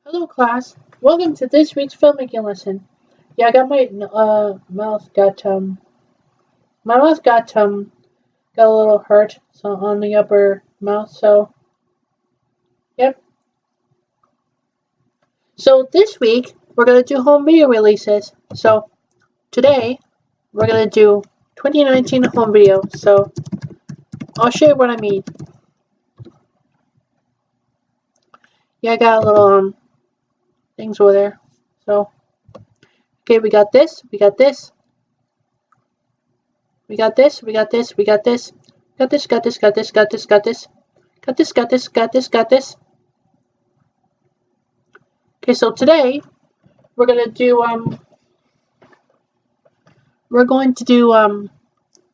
Hello, class. Welcome to this week's filmmaking lesson. Yeah, I got my got a little hurt on the upper mouth. So yep. So this week we're gonna do home video releases. So today we're gonna do 2019 home video. So I'll show you what I mean. Yeah, I got a little things over there. So okay, we got this. We got this. We got this. We got this. We got this. Got this. Got this. Got this. Got this. Got this. Got this. Got this. Got this. Got this. Okay, so today we're gonna do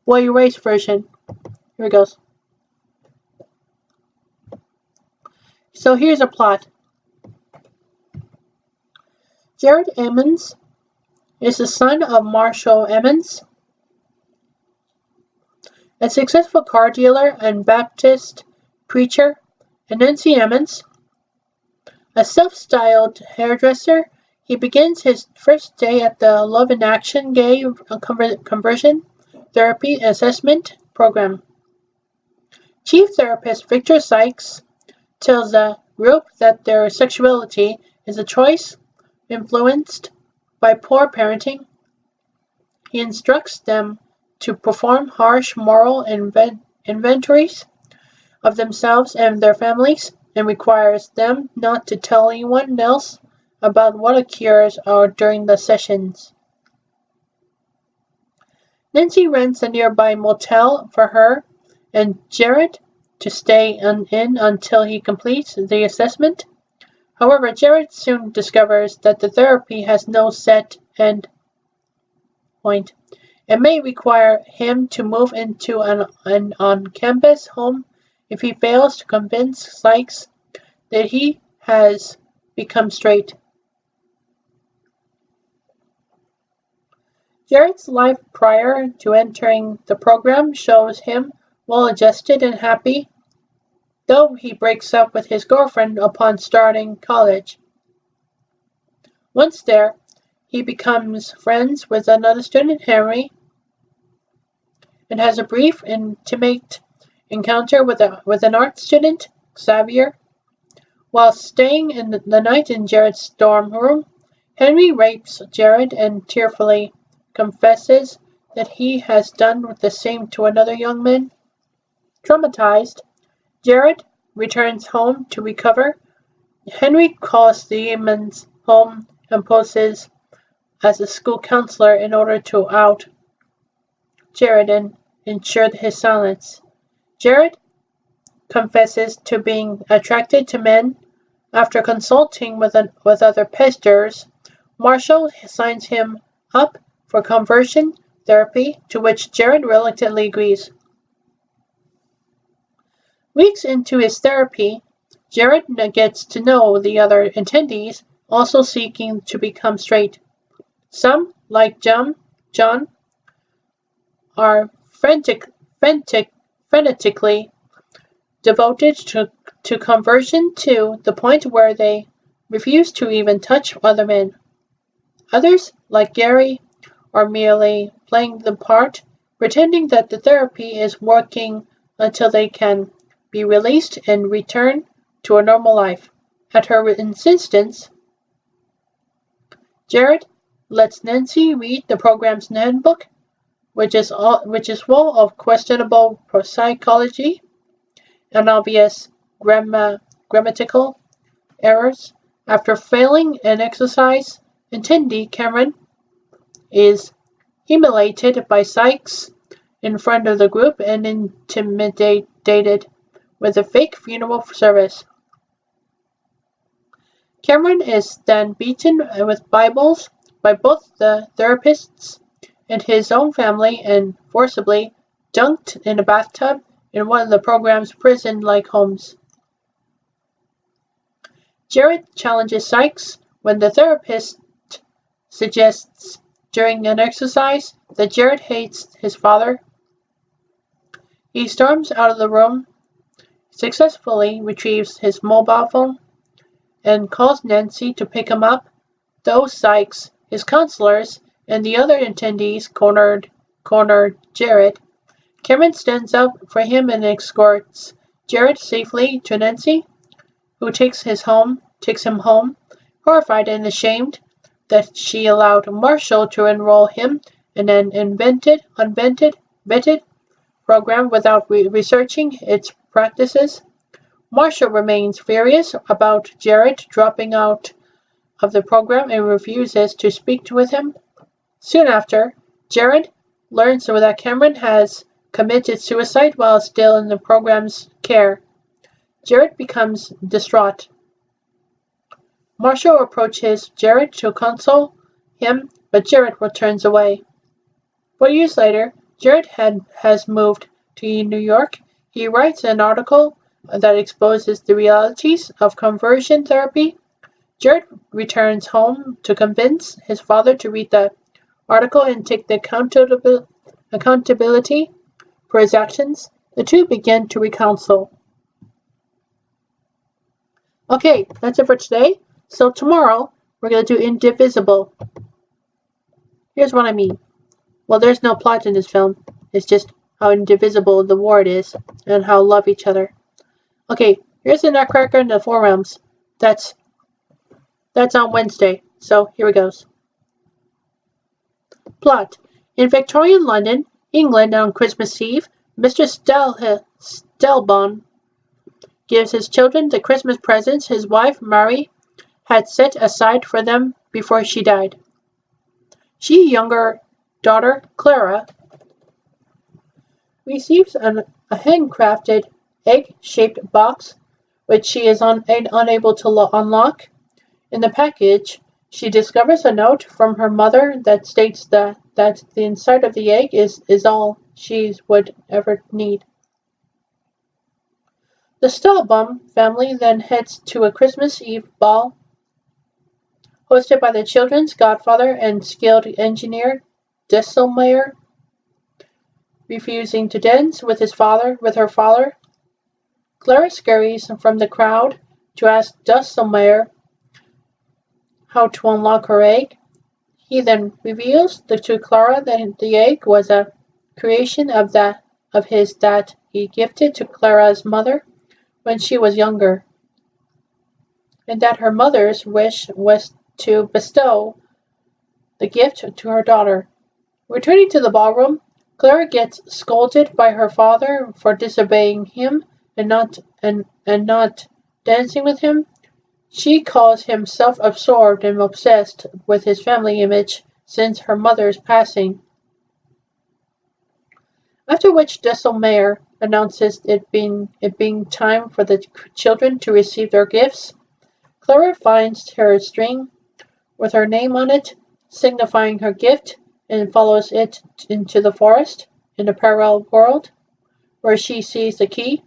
Boy Erase version. Here it goes. So here's a plot. Jared Emmons is the son of Marshall Emmons, a successful car dealer and Baptist preacher, and Nancy Emmons, a self-styled hairdresser. He begins his first day at the Love in Action Gay Conversion Therapy Assessment Program. Chief therapist Victor Sykes tells the group that their sexuality is a choice influenced by poor parenting. He instructs them to perform harsh moral inventories of themselves and their families, and requires them not to tell anyone else about what occurs during the sessions. Nancy rents a nearby motel for her and Jared to stay in until he completes the assessment. However, Jared soon discovers that the therapy has no set end point. It may require him to move into an on-campus home if he fails to convince Sykes that he has become straight. Jared's life prior to entering the program shows him well-adjusted and happy, though he breaks up with his girlfriend upon starting college. Once there, he becomes friends with another student, Henry, and has a brief, intimate encounter with an art student, Xavier. While staying the night in Jared's dorm room, Henry rapes Jared and tearfully confesses that he has done the same to another young man. Traumatized, Jared returns home to recover. Henry calls the Emmons home and poses as a school counselor in order to out Jared and ensure his silence. Jared confesses to being attracted to men. After consulting with other pastors, Marshall signs him up for conversion therapy, to which Jared reluctantly agrees. Weeks into his therapy, Jared gets to know the other attendees also seeking to become straight. Some, like John, are frenetically devoted to conversion to the point where they refuse to even touch other men. Others, like Gary, are merely playing the part, pretending that the therapy is working until they can be released and return to a normal life. At her insistence, Jared lets Nancy read the program's handbook, which is full of questionable psychology and obvious grammatical errors. After failing an exercise, attendee Cameron is humiliated by Sykes in front of the group and intimidated with a fake funeral service. Cameron is then beaten with Bibles by both the therapists and his own family and forcibly dunked in a bathtub in one of the program's prison-like homes. Jared challenges Sykes when the therapist suggests during an exercise that Jared hates his father. He storms out of the room, successfully retrieves his mobile phone, and calls Nancy to pick him up. Though Sykes, his counselors, and the other attendees corner Jared, Cameron stands up for him and escorts Jared safely to Nancy, who takes him home, horrified and ashamed that she allowed Marshall to enroll him in an unvetted program without researching its practices. Marshall remains furious about Jared dropping out of the program and refuses to speak with him. Soon after, Jared learns that Cameron has committed suicide while still in the program's care. Jared becomes distraught. Marshall approaches Jared to console him, but Jared turns away. 4 years later, Jared has moved to New York. He writes an article that exposes the realities of conversion therapy. Jared returns home to convince his father to read the article and take the accountability for his actions. The two begin to reconcile. Okay, that's it for today. So tomorrow, we're going to do Indivisible. Here's what I mean. Well, there's no plot in this film. It's just how indivisible the world is and how love each other. Okay, here's the Nutcracker and the Four Realms. That's on Wednesday. So here it goes. Plot. In Victorian London, England, on Christmas Eve, Mr. Stelbon gives his children the Christmas presents his wife, Mary, had set aside for them before she died. She, younger daughter, Clara, receives a handcrafted egg-shaped box, which she is unable to unlock. In the package, she discovers a note from her mother that states that the inside of the egg is all she would ever need. The Stelbum family then heads to a Christmas Eve ball hosted by the children's godfather and skilled engineer, Desselmeyer. Refusing to dance with her father, Clara scurries from the crowd to ask Desselmeyer how to unlock her egg. He then reveals to Clara that the egg was a creation of his that he gifted to Clara's mother when she was younger, and that her mother's wish was to bestow the gift to her daughter. Returning to the ballroom, Clara gets scolded by her father for disobeying him and not dancing with him. She calls him self-absorbed and obsessed with his family image since her mother's passing. After which Desselmeyer announces it being time for the children to receive their gifts. Clara finds her string with her name on it, signifying her gift, and follows it into the forest in a parallel world, where she sees the key.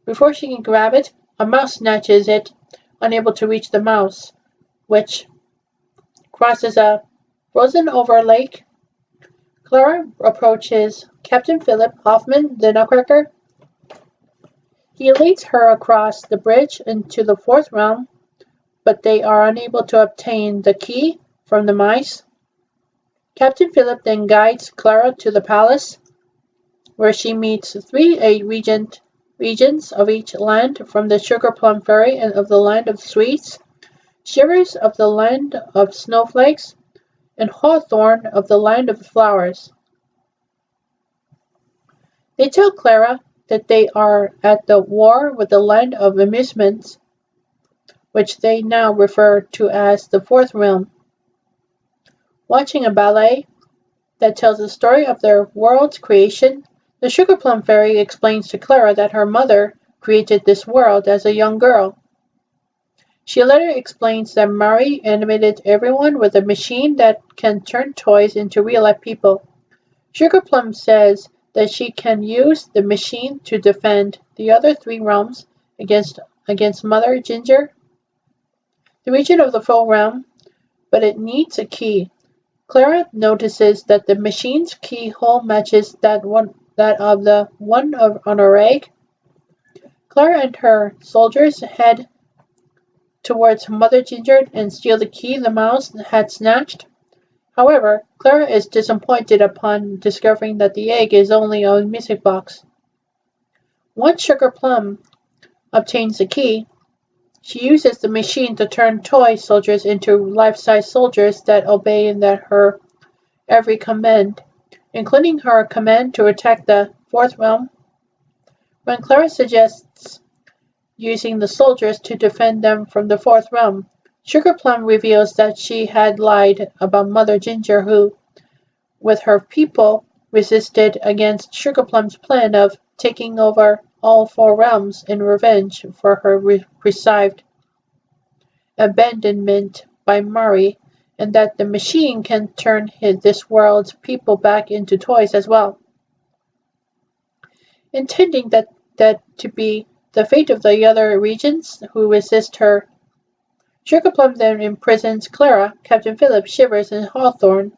Before she can grab it, a mouse snatches it, unable to reach the mouse, which crosses a frozen-over lake. Clara approaches Captain Philip Hoffman, the Nutcracker. He leads her across the bridge into the fourth realm, but they are unable to obtain the key from the mice. Captain Philip then guides Clara to the palace, where she meets three regions of each land, from the Sugar Plum Fairy and of the Land of Sweets, Shivers of the Land of Snowflakes, and Hawthorn of the Land of Flowers. They tell Clara that they are at the war with the Land of Amusements, which they now refer to as the Fourth Realm. Watching a ballet that tells the story of their world's creation, the Sugar Plum Fairy explains to Clara that her mother created this world as a young girl. She later explains that Mary animated everyone with a machine that can turn toys into real-life people. Sugar Plum says that she can use the machine to defend the other three realms against Mother Ginger, the region of the full realm, but it needs a key. Clara notices that the machine's keyhole matches that of the one on her egg. Clara and her soldiers head towards Mother Ginger and steal the key the mouse had snatched. However, Clara is disappointed upon discovering that the egg is only a music box. Once Sugar Plum obtains the key, she uses the machine to turn toy soldiers into life-size soldiers that obey her every command, including her command to attack the Fourth Realm. When Clara suggests using the soldiers to defend them from the Fourth Realm, Sugar Plum reveals that she had lied about Mother Ginger who, with her people, resisted against Sugar Plum's plan of taking over all four realms in revenge for her perceived abandonment by Mari, and that the machine can turn this world's people back into toys as well. Intending that to be the fate of the other regions who resist her, Sugar Plum then imprisons Clara, Captain Phillips, Shivers, and Hawthorne.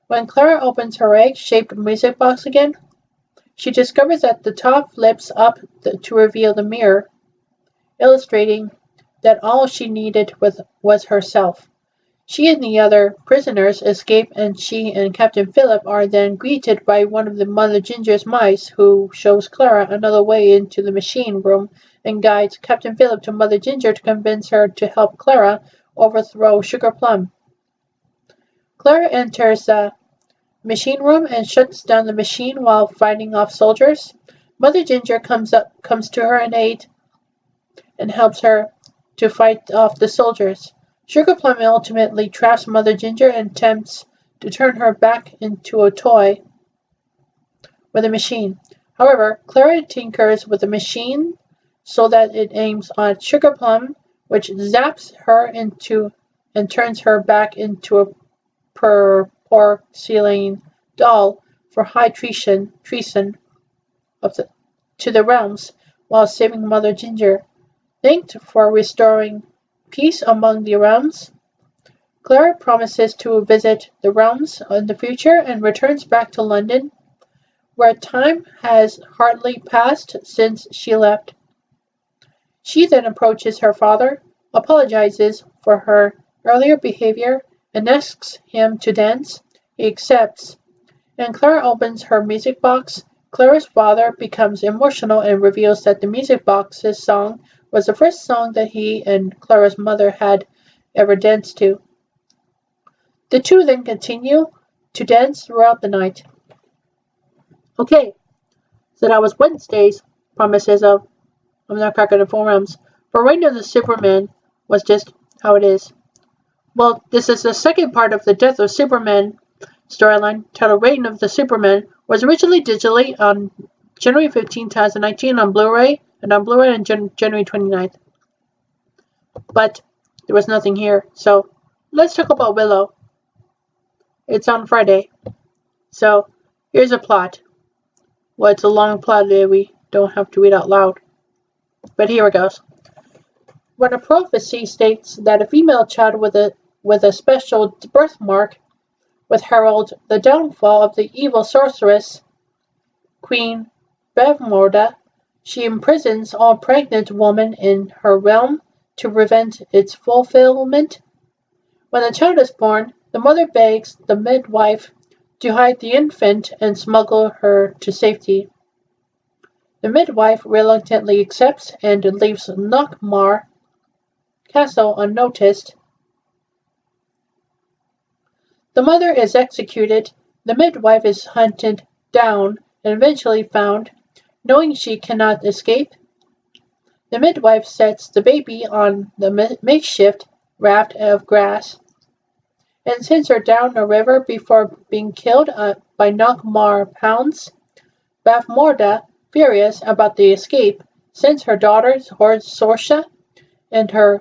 When Clara opens her egg-shaped music box again, she discovers that the top flips up to reveal the mirror, illustrating that all she needed was herself. She and the other prisoners escape, and she and Captain Phillip are then greeted by one of the Mother Ginger's mice, who shows Clara another way into the machine room and guides Captain Phillip to Mother Ginger to convince her to help Clara overthrow Sugar Plum. Clara enters the machine room and shuts down the machine while fighting off soldiers. Mother Ginger comes to her aid and helps her to fight off the soldiers. Sugar Plum ultimately traps Mother Ginger and attempts to turn her back into a toy with a machine. However, Clara tinkers with the machine so that it aims on Sugar Plum, which zaps her into and turns her back into a porcelain doll for high treason to the realms while saving Mother Ginger. Thanked for restoring peace among the realms, Clara promises to visit the realms in the future and returns back to London, where time has hardly passed since she left. She then approaches her father, apologizes for her earlier behavior, and asks him to dance. He accepts, and Clara opens her music box. Clara's father becomes emotional and reveals that the music box's song was the first song that he and Clara's mother had ever danced to. The two then continue to dance throughout the night. Okay, so that was Wednesday's Promises of Nutcracker and Four Realms. For Reign of the Superman was just how it is. Well, this is the second part of the Death of Superman storyline, titled Reign of the Superman, was originally digitally on January 15, 2019 on Blu-ray, and on Blu-ray on January 29th. But there was nothing here, so let's talk about Willow. It's on Friday. So here's a plot. Well, it's a long plot that we don't have to read out loud. But here it goes. When a prophecy states that a female child with a special birthmark would herald the downfall of the evil sorceress, Queen Bavmorda, she imprisons all pregnant women in her realm to prevent its fulfillment. When the child is born, the mother begs the midwife to hide the infant and smuggle her to safety. The midwife reluctantly accepts and leaves Nockmaar Castle unnoticed. The mother is executed, the midwife is hunted down and eventually found. Knowing she cannot escape, the midwife sets the baby on the makeshift raft of grass and sends her down a river before being killed by Nockmaar hounds. Bavmorda, furious about the escape, sends her daughter Sorsha and her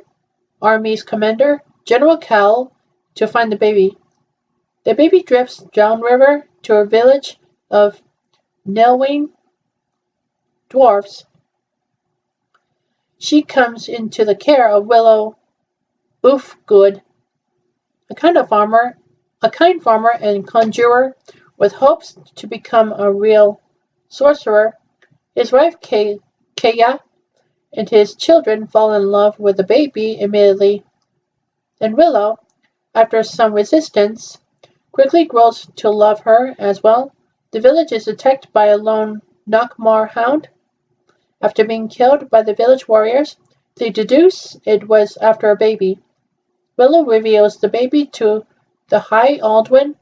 army's commander, General Cal, to find the baby. The baby drifts downriver to a village of Nelwyn dwarfs. She comes into the care of Willow Boofgood, a kind farmer and conjurer with hopes to become a real sorcerer. His wife Kaya and his children fall in love with the baby immediately. And Willow, after some resistance, quickly grows to love her as well. The village is attacked by a lone Nockmaar hound. After being killed by the village warriors, they deduce it was after a baby. Willow reveals the baby to the High Aldwin,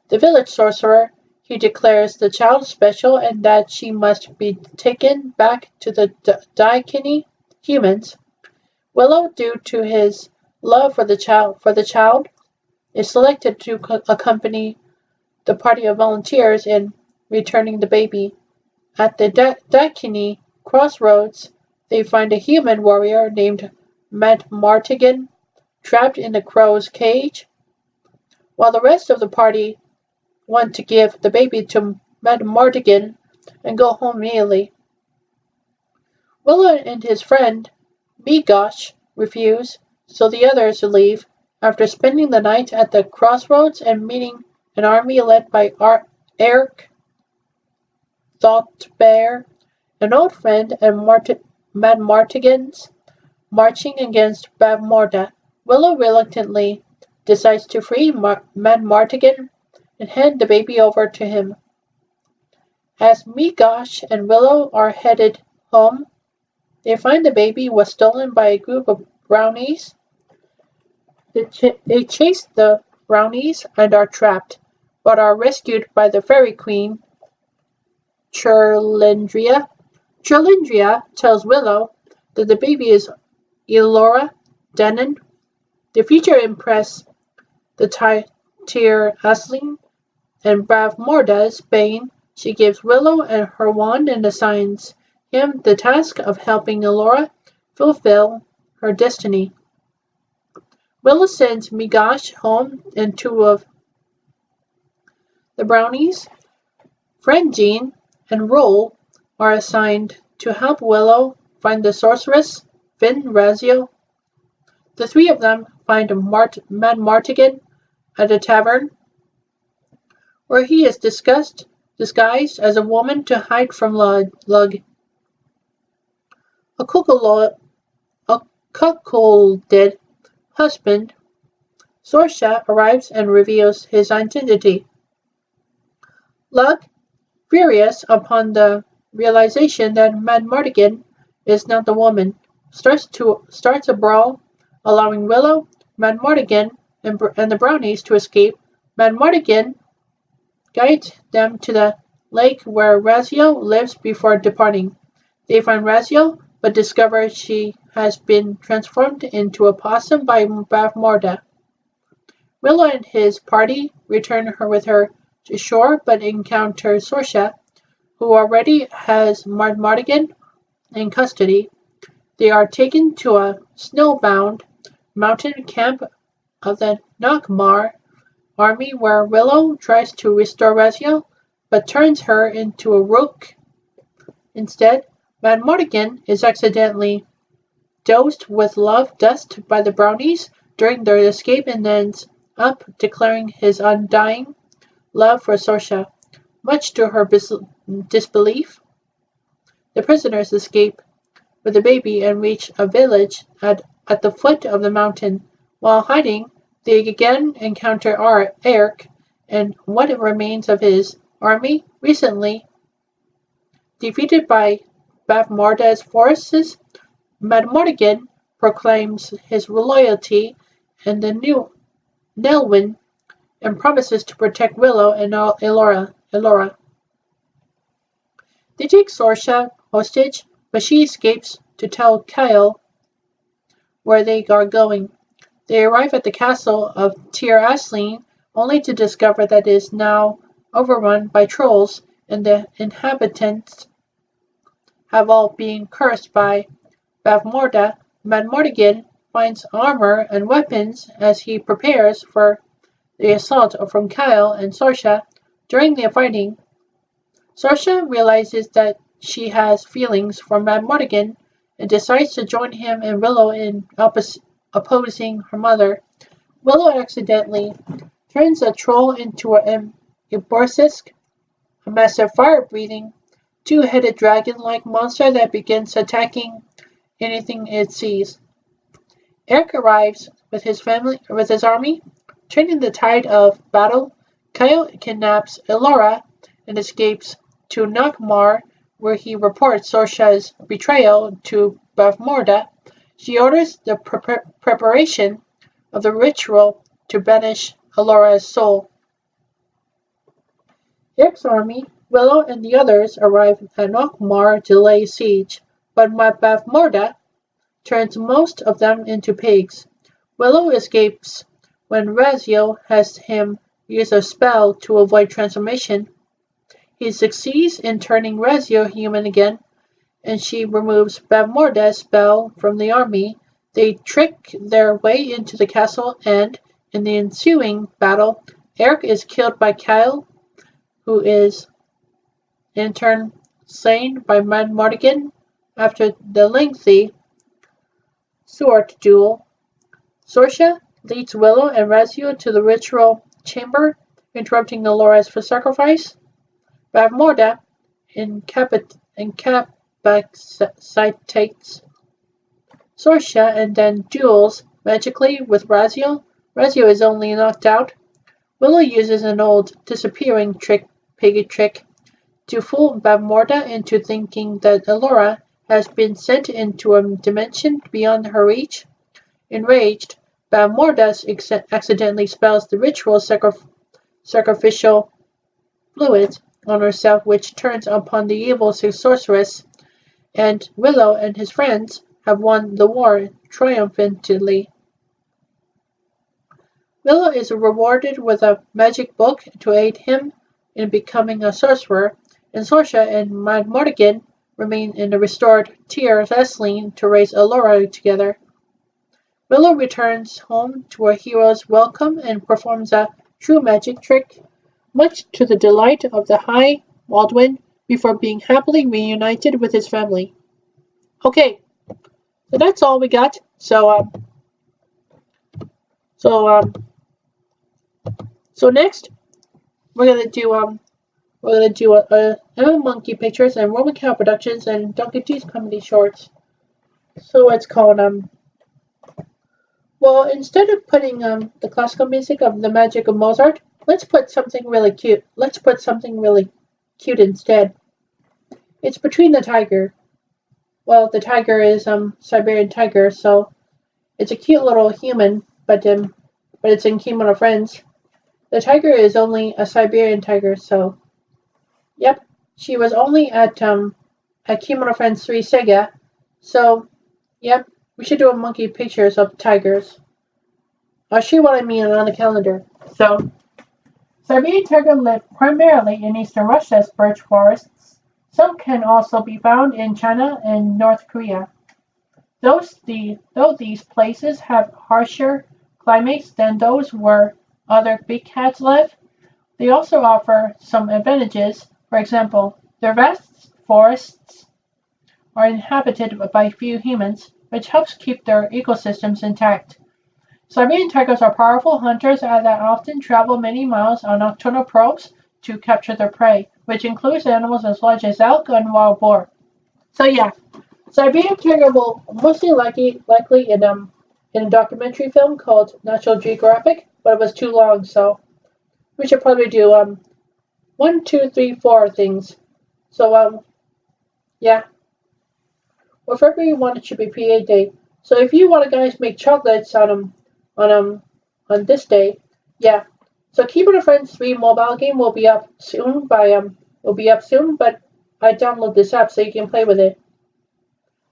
the village sorcerer. He declares the child special and that she must be taken back to the Daikini humans. Willow, due to his love for the child, is selected to accompany the party of volunteers in returning the baby. At the Daikini crossroads, they find a human warrior named Madmartigan trapped in the crow's cage, while the rest of the party want to give the baby to Madmartigan and go home immediately. Willow and his friend Migosh refuse, so the others leave. After spending the night at the crossroads and meeting an army led by Eric Thoughtbear, an old friend, and Madmartigans marching against Bavmorda, Willow reluctantly decides to free Madmartigan and hand the baby over to him. As Migosh and Willow are headed home, they find the baby was stolen by a group of brownies. They chase the brownies and are trapped, but are rescued by the fairy queen, Cherlindria. Cherlindria tells Willow that the baby is Elora Denon. The future Empress, the Tyr Asling, and Bavmorda's bane. She gives Willow and her wand and assigns him the task of helping Elora fulfill her destiny. Willow sends Migosh home and two of the brownies, Friend Jean and Roll, are assigned to help Willow find the sorceress, Finn Razio. The three of them find Madmartigan at a tavern, where he is disguised as a woman to hide from Lug. A cuckolded husband, Sorsha, arrives and reveals his identity. Lug, furious upon the realization that Madmartigan is not the woman, starts a brawl, allowing Willow, Madmartigan, and the brownies to escape. Madmartigan guides them to the lake where Razio lives before departing. They find Razio, but discover she has been transformed into a possum by Bavmorda. Willow and his party return with her to shore, but encounter Sorsha, who already has Madmartigan in custody. They are taken to a snowbound mountain camp of the Nockmaar army, where Willow tries to restore Razio, but turns her into a rook. Instead, Madmartigan is accidentally dosed with love dust by the brownies during their escape and ends up declaring his undying love for Sorsha. Much to her disbelief, the prisoners escape with the baby and reach a village at the foot of the mountain. While hiding, they again encounter Eric and what remains of his army, recently defeated by Bavmorda's forces. Madmartigan proclaims his loyalty and the new Nelwyn and promises to protect Willow and Elora. They take Sorsha hostage, but she escapes to tell Kyle where they are going. They arrive at the castle of Tyr Asleen, only to discover that it is now overrun by trolls and the inhabitants have all been cursed by Bavmorda. Madmartigan finds armor and weapons as he prepares for the assault from Kyle and Sorsha. During the fighting, Sorsha realizes that she has feelings for Madmartigan and decides to join him and Willow in opposing her mother. Willow accidentally turns a troll into a Borsisk, a massive fire-breathing, two-headed dragon-like monster that begins attacking anything it sees. Eric arrives with his army, turning the tide of battle. Kyle kidnaps Elora and escapes to Nakmar, where he reports Sorsha's betrayal to Bavmorda. She orders the preparation of the ritual to banish Elora's soul. Eric's army, Willow and the others arrive at Nakmar to lay siege, but Bavmorda turns most of them into pigs. Willow escapes when Razio has him use a spell to avoid transformation. He succeeds in turning Razio human again, and she removes Bavmorda's spell from the army. They trick their way into the castle, and in the ensuing battle, Eric is killed by Kyle, who is in turn slain by Madmartigan after the lengthy sword duel. Sorsha leads Willow and Razio to the ritual chamber, interrupting Elora's sacrifice. Bavmorda incapacitates Sorsha and then duels magically with Razio. Razio is only knocked out. Willow uses an old disappearing piggy trick to fool Bavmorda into thinking that Elora has been sent into a dimension beyond her reach. Enraged, Bavmorda accidentally spells the ritual sacrificial fluid on herself, which turns upon the evil sorceress, and Willow and his friends have won the war triumphantly. Willow is rewarded with a magic book to aid him in becoming a sorcerer, and Sorsha and Madmartigan remain in the restored Tier Thessaline to raise Elora together. Willow returns home to her hero's welcome and performs a true magic trick, much to the delight of the High Baldwin, before being happily reunited with his family. Okay, so that's all we got. So next we're gonna do Emma Monkey Pictures and Roman Cow Productions and Donkey D's Comedy Shorts. So it's called well, instead of putting the classical music of The Magic of Mozart, let's put something really cute. Let's put something really cute instead. It's Between the Tiger. Well, the tiger is Siberian tiger, so it's a cute little human, but it's in Kimono Friends. The tiger is only a Siberian tiger, so yep, she was only at Kimono Friends 3 Sega, so yep, we should do a monkey pictures of tigers. I'll show you what I mean on the calendar. So, Siberian tiger live primarily in eastern Russia's birch forests. Some can also be found in China and North Korea. Though these places have harsher climates than those where other big cats live, they also offer some advantages. For example, their vast forests are inhabited by few humans, which helps keep their ecosystems intact. Siberian tigers are powerful hunters that often travel many miles on nocturnal probes to capture their prey, which includes animals as large as elk and wild boar. So yeah, Siberian tiger will mostly likely in a documentary film called National Geographic, but it was too long, so we should probably do 1, 2, 3, 4 things. So yeah. Or February 1 it should be PA Day. So if you want to guys make chocolates on this day, yeah. So Kimono Friends 3 mobile game will be up soon but I download this app so you can play with it.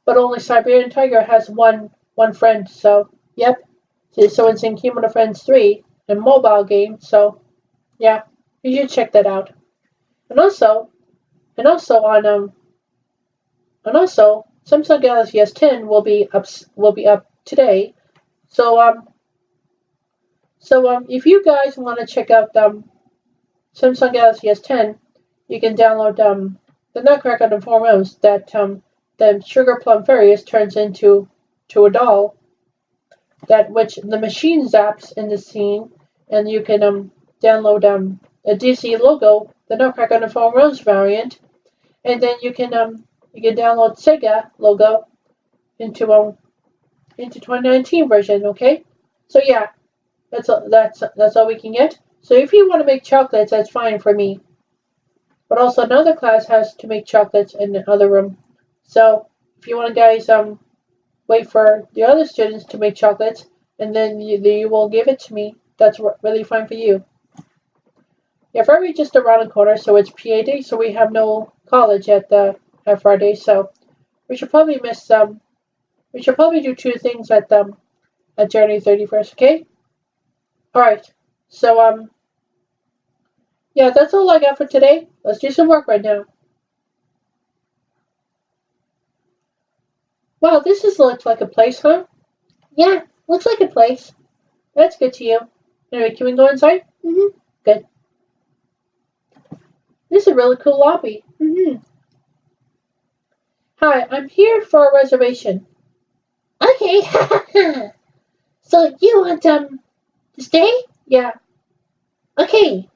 But only Siberian Tiger has one friend, so yep. So it's in Kimono Friends 3 and mobile game, so yeah, you should check that out. And also Samsung Galaxy S10 will be up today. So if you guys want to check out Samsung Galaxy S10, you can download the Nutcracker on the 4 Rooms that the Sugar Plum Fairy turns into a doll, that which the machine zaps in the scene, and you can download a DC logo, the Nutcracker on the 4 Rooms variant, and then you can download Sega logo, into 2019 version, okay? So yeah, that's all we can get. So if you want to make chocolates, that's fine for me. But also another class has to make chocolates in the other room. So if you want to guys wait for the other students to make chocolates and then you will give it to me, that's really fine for you. Yeah, Friday just around the corner, so it's PA day, so we have no college at Friday, so we should probably we should probably do two things at January 31st, okay? Alright. So yeah, that's all I got for today. Let's do some work right now. Wow, looks like a place, huh? Yeah, looks like a place. That's good to you. Anyway, can we go inside? Mm-hmm. Good. This is a really cool lobby. Mm-hmm. Hi, I'm here for a reservation. Okay. So you want to stay? Yeah. Okay.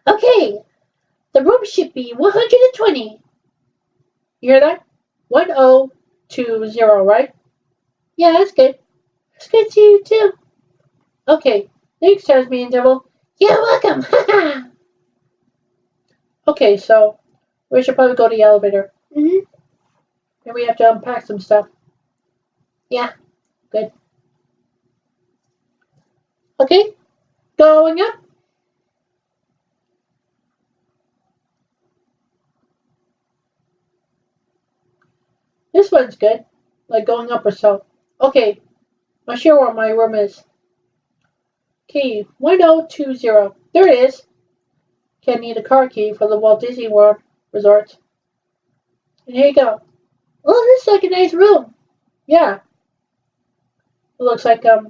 Okay. The room should be 120. You hear that? 1020, right? Yeah, that's good. That's good to you too. Okay. Thanks, Tasmanian Devil. You're welcome. Okay, so we should probably go to the elevator. Mm-hmm. And we have to unpack some stuff. Yeah, good. Okay, going up. This one's good. Like going up or so. Okay, I'll show where my room is. Key 1020. There it is. Can need a car key for the Walt Disney World Resort. And here you go. Oh, this is like a nice room. Yeah. It looks like a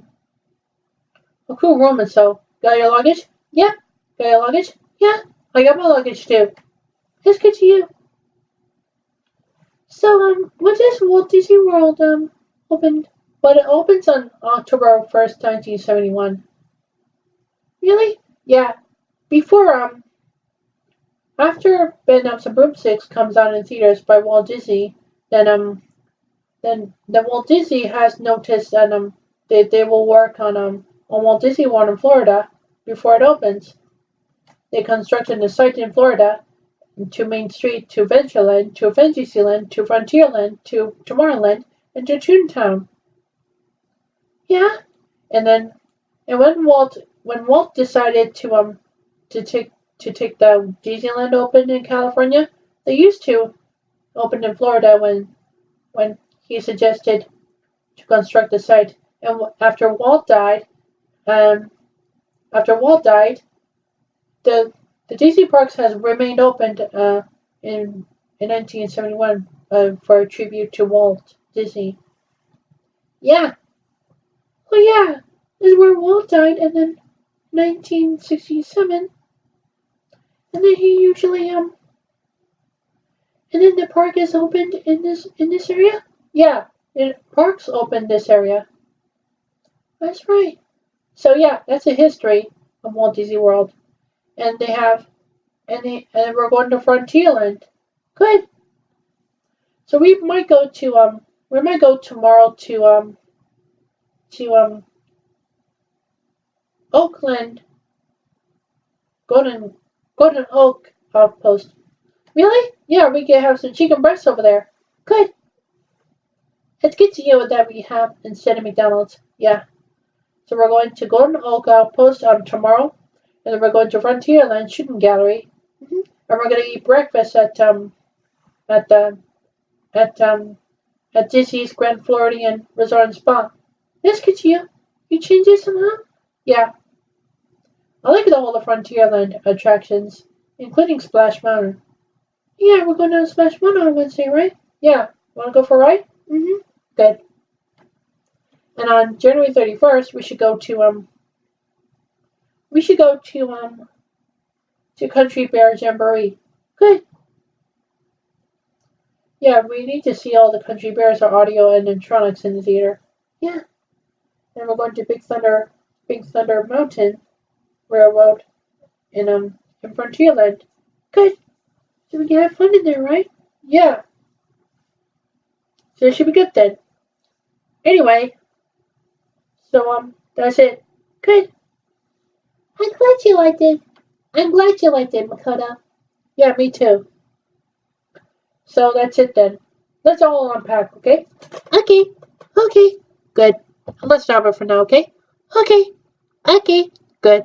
cool room and so. Got your luggage? Yeah. Got your luggage? Yeah. I got my luggage too. It's good to you. So when does Walt Disney World open? But it opens on October 1st, 1971. Really? Yeah. Before after Bedknobs and Broomsticks comes out in theaters by Walt Disney, then Walt Disney has noticed that they will work on Walt Disney World in Florida before it opens. They constructed a site in Florida to Main Street to Adventureland to Fantasyland to Frontierland to Tomorrowland and to Toontown. Yeah, and when Walt decided to take the Disneyland open in California, they used to open in Florida when he suggested to construct the site. And after Walt died, the Disney parks has remained open in 1971 for a tribute to Walt Disney. Yeah. Oh yeah. This is where Walt died, and then 1967, and then he usually and then the park is opened in this area. Yeah, parks open this area. That's right. So yeah, that's the history of Walt Disney World, and they have and we're going to Frontierland. Good. So we might go tomorrow to Oakland Golden Oak Outpost. Really? Yeah, we can have some chicken breasts over there. Good. It's good to hear that we have instead of McDonald's. Yeah. So we're going to Golden Oak Outpost tomorrow, and then we're going to Frontierland Shooting Gallery, and we're going to eat breakfast at Disney's Grand Floridian Resort and Spa. That's good to you. You changed it somehow? Yeah. I like all the Frontierland attractions, including Splash Mountain. Yeah, we're going to Splash Mountain on Wednesday, right? Yeah. Want to go for a ride? Mm-hmm. Good. And on January 31st, we should go to Country Bear Jamboree. Good. Yeah, we need to see all the Country Bears or audio and animatronics in the theater. Yeah. And we're going to Big Thunder Mountain Railroad in Frontierland. Good. So we can have fun in there, right? Yeah. So it should be good then. Anyway, so that's it. Good. I'm glad you liked it. I'm glad you liked it, Makoto. Yeah, me too. So that's it then. Let's all unpack, okay? Okay. Okay. Good. Let's stop it for now, okay? Okay. Okay. Good.